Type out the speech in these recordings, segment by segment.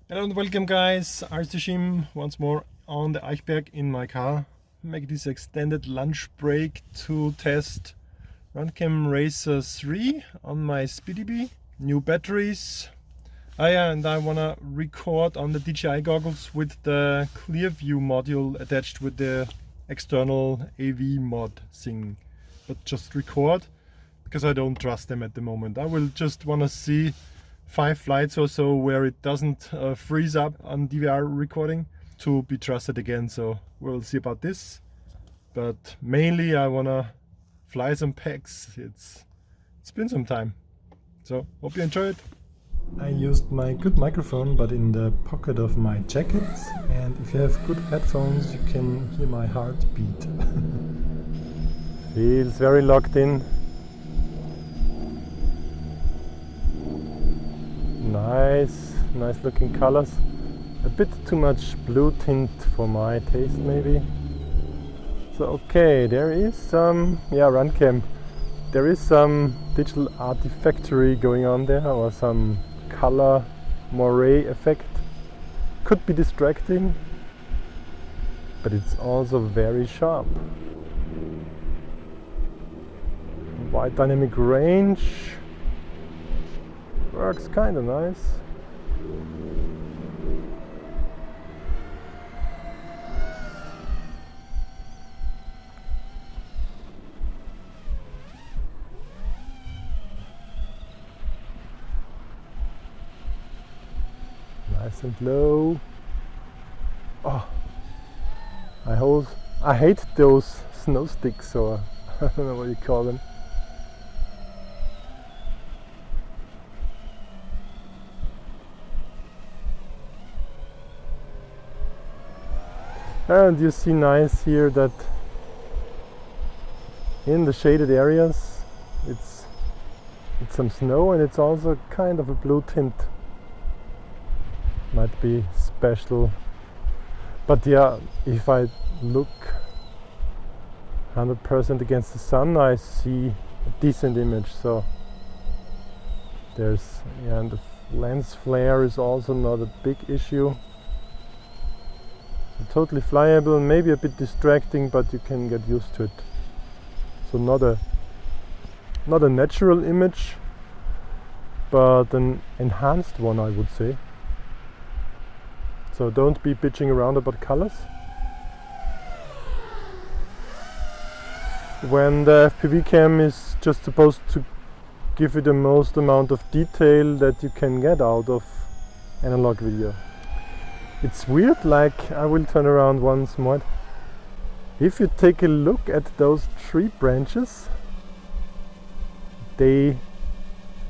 Hello and welcome guys, RCSchim once more on the Eichberg in my car. Make this extended lunch break to test Runcam Racer 3 on my SpeedyBee. New batteries. And I wanna record on the DJI Goggles with the clear view module attached with the external AV mod thing. But just record because I don't trust them at the moment. I will just wanna see 5 flights or so where it doesn't freeze up on DVR recording to be trusted again, so we'll see about this. But mainly I wanna fly some packs. It's been some time, so hope you enjoy it. I used my good microphone but in the pocket of my jacket, and if you have good headphones you can hear my heartbeat. Feels very locked in. Nice looking colors. A bit too much blue tint for my taste maybe. So okay, there is some, Runcam. There is some digital artifactory going on there, or some color moire effect. Could be distracting, but it's also very sharp. Wide dynamic range. Works kinda nice. Nice and low. Oh, I hate those snow sticks, or I don't know what you call them. And you see nice here that in the shaded areas it's some snow, and it's also kind of a blue tint. Might be special, but yeah, if I look 100% against the sun I see a decent image. So there's, and the lens flare is also not a big issue. Totally flyable, maybe a bit distracting, but you can get used to it. So not a natural image, but an enhanced one, I would say. So don't be bitching around about colors. When the FPV cam is just supposed to give you the most amount of detail that you can get out of analog video. It's weird, like, I will turn around once more. If you take a look at those tree branches, they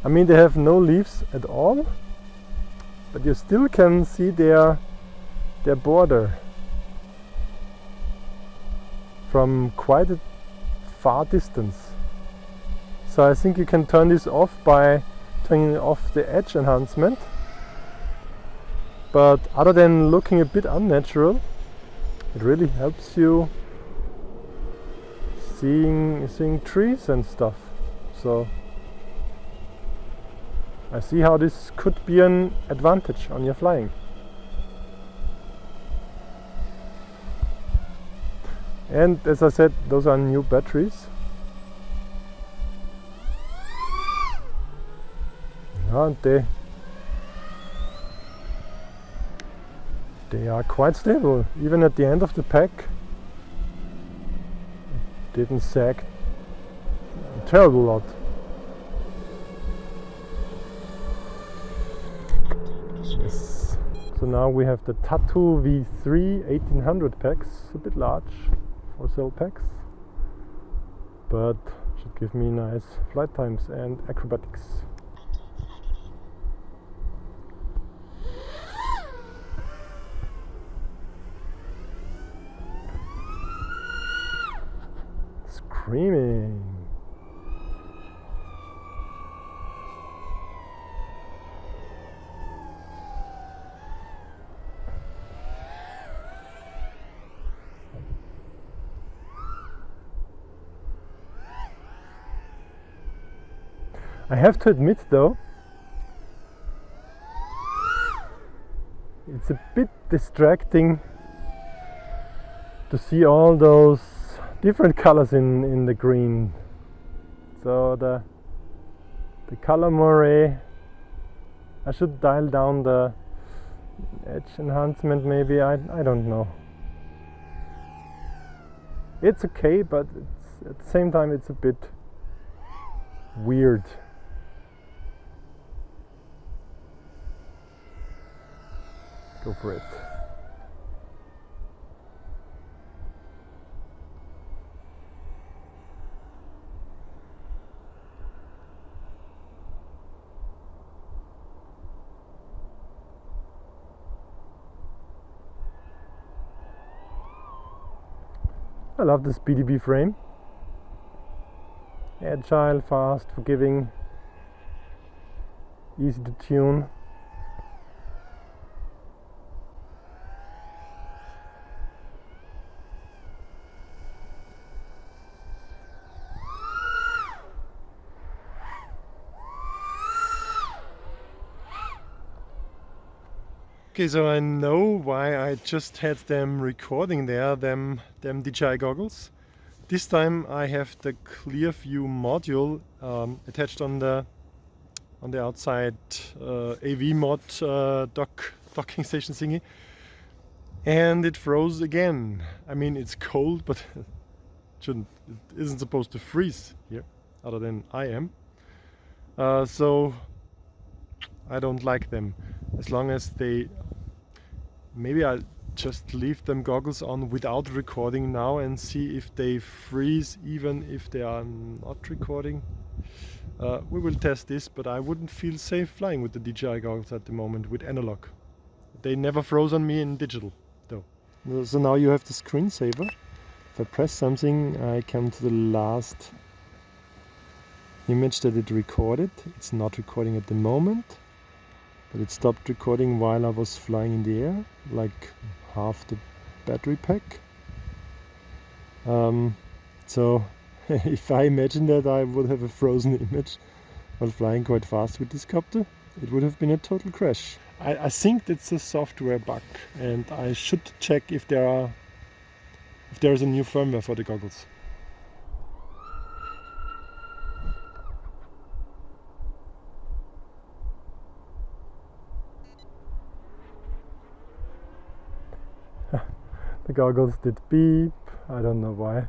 have no leaves at all, but you still can see their border from quite a far distance. So I think you can turn this off by turning off the edge enhancement. But other than looking a bit unnatural, it really helps you seeing trees and stuff. So I see how this could be an advantage on your flying. And as I said, those are new batteries. Aren't they? They are quite stable, even at the end of the pack. It didn't sag a terrible lot. Yes. So now we have the Tattoo V3 1800 packs, a bit large for cell packs, but should give me nice flight times and acrobatics. Screaming. I have to admit though, it's a bit distracting to see all those different colors in the green. So the color moire, I should dial down the edge enhancement maybe, I don't know. It's okay, but it's, at the same time it's a bit weird. Go for it. I love this PDB frame. Agile, fast, forgiving, easy to tune. Okay, so I know why I just had them recording there, them DJI Goggles. This time I have the clear view module attached on the outside AV mod docking station thingy, and it froze again. I mean, it's cold, but it isn't supposed to freeze here, other than I am. So I don't like them. As long as they, maybe I'll just leave them goggles on without recording now and see if they freeze even if they are not recording. We will test this, but I wouldn't feel safe flying with the DJI goggles at the moment with analog. They never froze on me in digital though. So now you have the screensaver. If I press something, I come to the last image that it recorded. It's not recording at the moment, but it stopped recording while I was flying in the air, like half the battery pack. So if I imagine that I would have a frozen image while flying quite fast with this copter, it would have been a total crash. I think that's a software bug, and I should check if there is a new firmware for the goggles. The goggles did beep, I don't know why.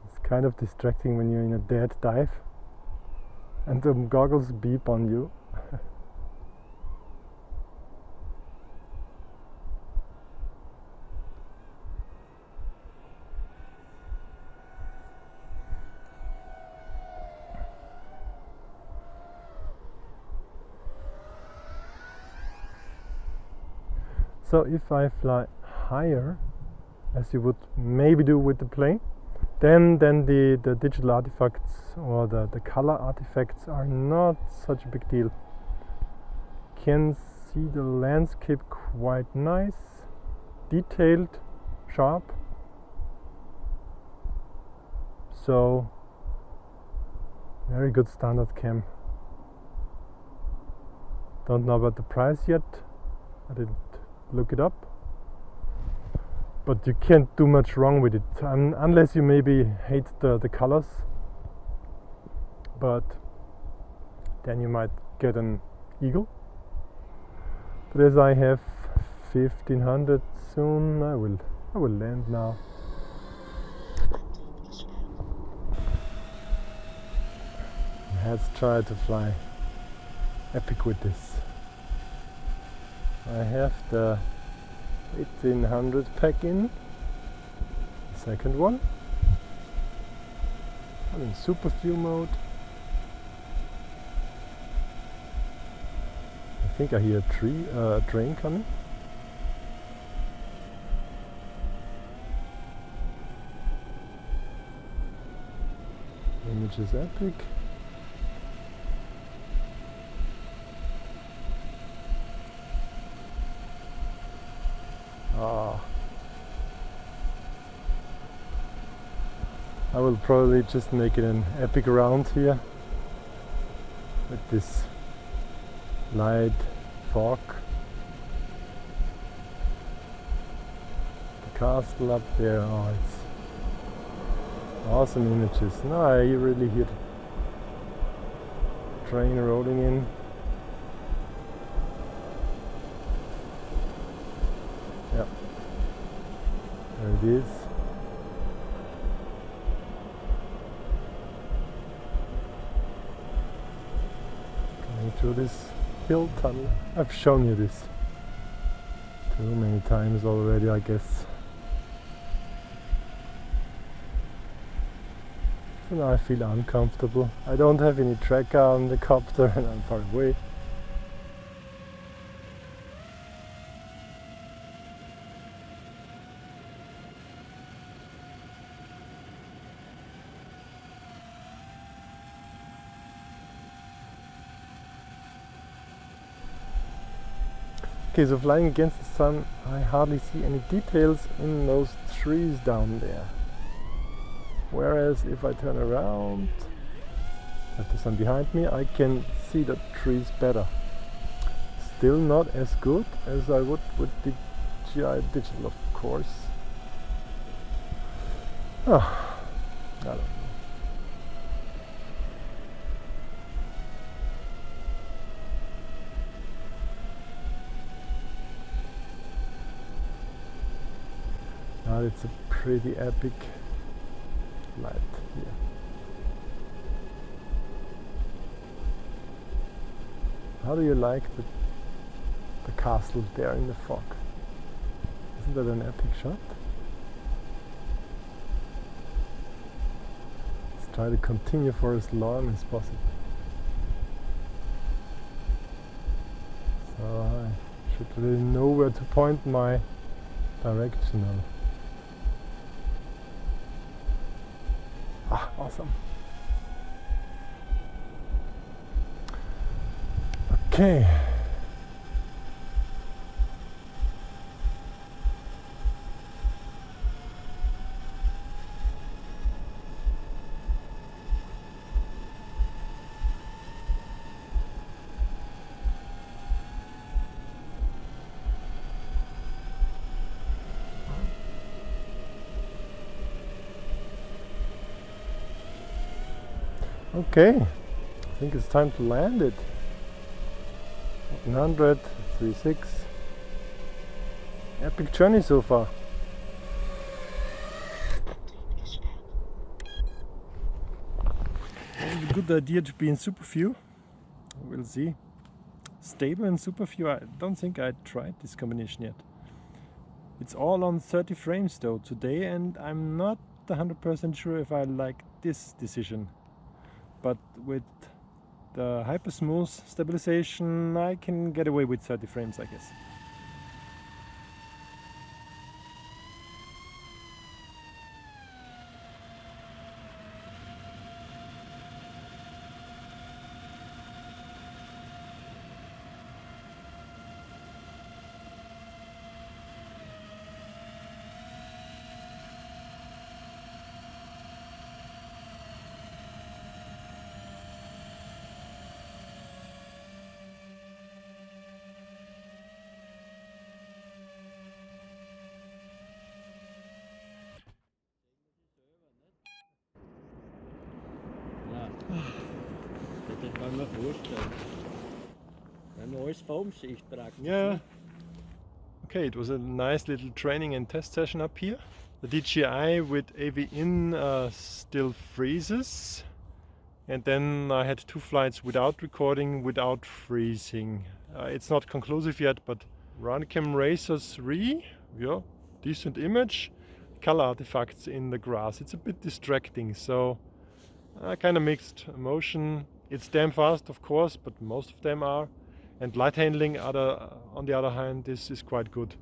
It's kind of distracting when you're in a dead dive and the goggles beep on you. So if I fly higher, as you would maybe do with the plane, then the digital artifacts or the color artifacts are not such a big deal. Can see the landscape quite nice, detailed, sharp. So very good standard cam. Don't know about the price yet, I didn't look it up. But you can't do much wrong with it, unless you maybe hate the colors. But then you might get an eagle. But as I have 1500 soon, I will land now. Let's try to fly epic with this. I have the 1800 pack in, the second one. I'm in super view mode. I think I hear a train coming. Image is epic. I will probably just make it an epic round here with this light fog castle up there. Oh, it's awesome images. Now I really hear the train rolling in. Yeah, there it is. Going through this hill tunnel. I've shown you this too many times already, I guess. So now I feel uncomfortable. I don't have any tracker on the copter and I'm far away. Okay, so flying against the sun, I hardly see any details in those trees down there. Whereas if I turn around, have the sun behind me, I can see the trees better. Still not as good as I would with DJI Digital, of course. Oh, I don't know. Now it's a pretty epic light here. How do you like the castle there in the fog? Isn't that an epic shot? Let's try to continue for as long as possible. So I should really know where to point my directional. Ah, awesome. Okay. Okay, I think it's time to land it. 100, 3.6. Epic journey so far. It's a good idea to be in super view. We'll see. Stable and super view. I don't think I tried this combination yet. It's all on 30 frames though today, and I'm not 100% sure if I like this decision. But with the hyper smooth stabilization I can get away with 30 frames, I guess. Das kann man vorstellen. Wenn man alles vor sich tragt. Yeah. Okay, it was a nice little training and test session up here. The DJI with AV in still freezes. And then I had 2 flights without recording, without freezing. It's not conclusive yet, but Runcam Racer 3, yeah, decent image. Color artifacts in the grass. It's a bit distracting, so kind of mixed emotion. It's damn fast, of course, but most of them are. And light handling, on the other hand, this is quite good.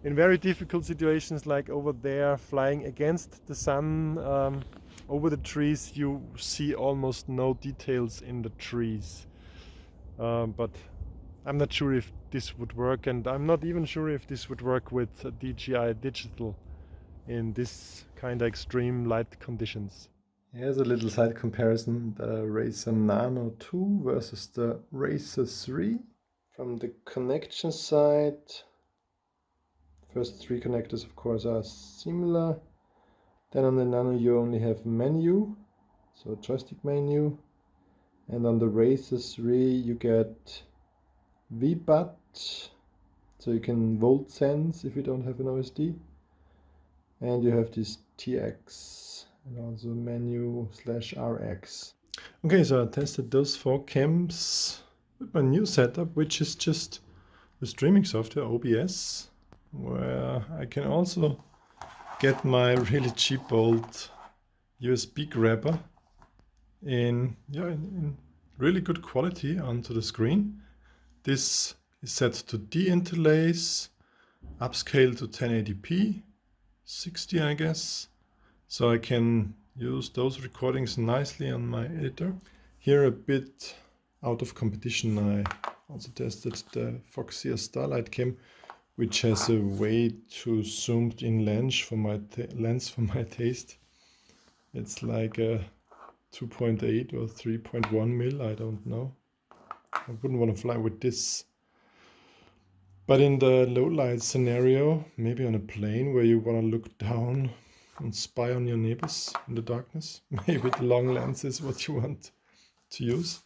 In very difficult situations, like over there, flying against the sun over the trees, you see almost no details in the trees. But I'm not sure if this would work, and I'm not even sure if this would work with DJI Digital in this kind of extreme light conditions. Here's a little side comparison, the Racer Nano 2 versus the Racer 3. From the connection side, First three connectors of course are similar. Then on the Nano you only have menu, so joystick menu, and on the Racer3 you get VBUT, so you can volt sense if you don't have an OSD, and you have this TX and also menu /RX. Okay, so I tested those 4 cams with my new setup, which is just the streaming software OBS, where I can also get my really cheap old USB grabber in really good quality onto the screen. This is set to de-interlace, upscale to 1080p, 60 I guess, so I can use those recordings nicely on my editor. Here a bit out of competition, I also tested the Foxeer Starlight cam, which has a way too zoomed in lens for my taste. It's like a 2.8 or 3.1 mil, I don't know. I wouldn't want to fly with this. But in the low light scenario, maybe on a plane where you want to look down and spy on your neighbors in the darkness, maybe the long lens is what you want to use.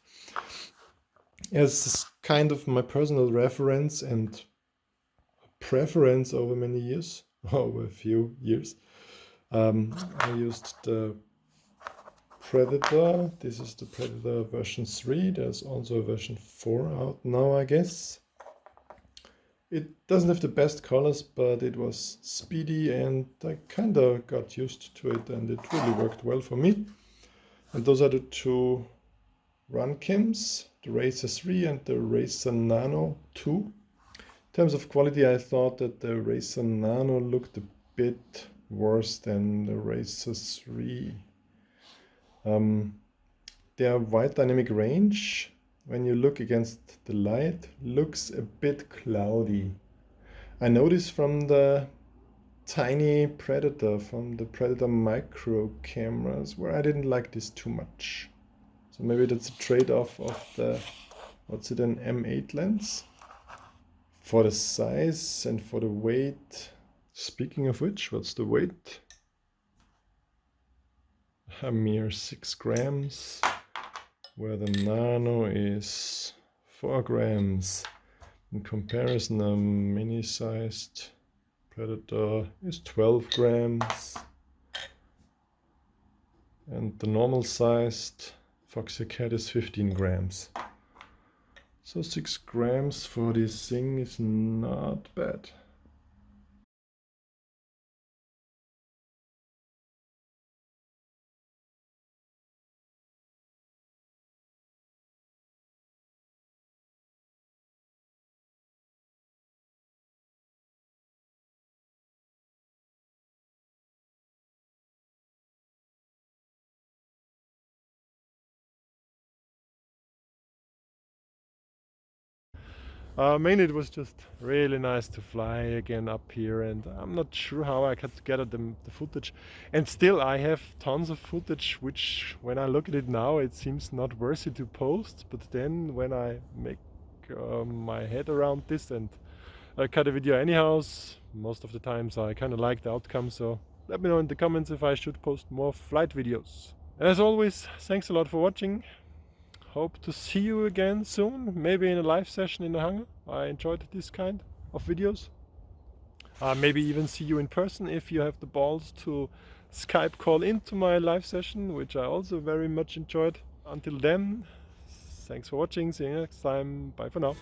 As kind of my personal reference and preference over many years, over a few years, I used the Predator. This is the Predator version 3. There's also a version 4 out now, I guess. It doesn't have the best colors, but it was speedy and I kind of got used to it and it really worked well for me. And those are the 2 Runcams, the Racer3 and the Racer Nano 2. In terms of quality, I thought that the Racer Nano looked a bit worse than the Racer3. Their wide dynamic range, when you look against the light, looks a bit cloudy. I noticed from the tiny Predator, from the Predator micro cameras, where I didn't like this too much. So maybe that's a trade-off of the, what's it, an M8 lens? For the size and for the weight. Speaking of which, what's the weight? A mere 6 grams, where the Nano is 4 grams. In comparison, a mini-sized Predator is 12 grams. And the normal-sized Foxeer Cat is 15 grams. So 6 grams for this thing is not bad. Mainly it was just really nice to fly again up here, and I'm not sure how I got together the footage. And still I have tons of footage which, when I look at it now, it seems not worthy to post, but then when I make my head around this and I cut a video anyhow, most of the times I kind of like the outcome, so let me know in the comments if I should post more flight videos. And as always, thanks a lot for watching. Hope to see you again soon, maybe in a live session in the hangar. I enjoyed this kind of videos. Maybe even see you in person if you have the balls to Skype call into my live session, which I also very much enjoyed. Until then, thanks for watching, see you next time, bye for now.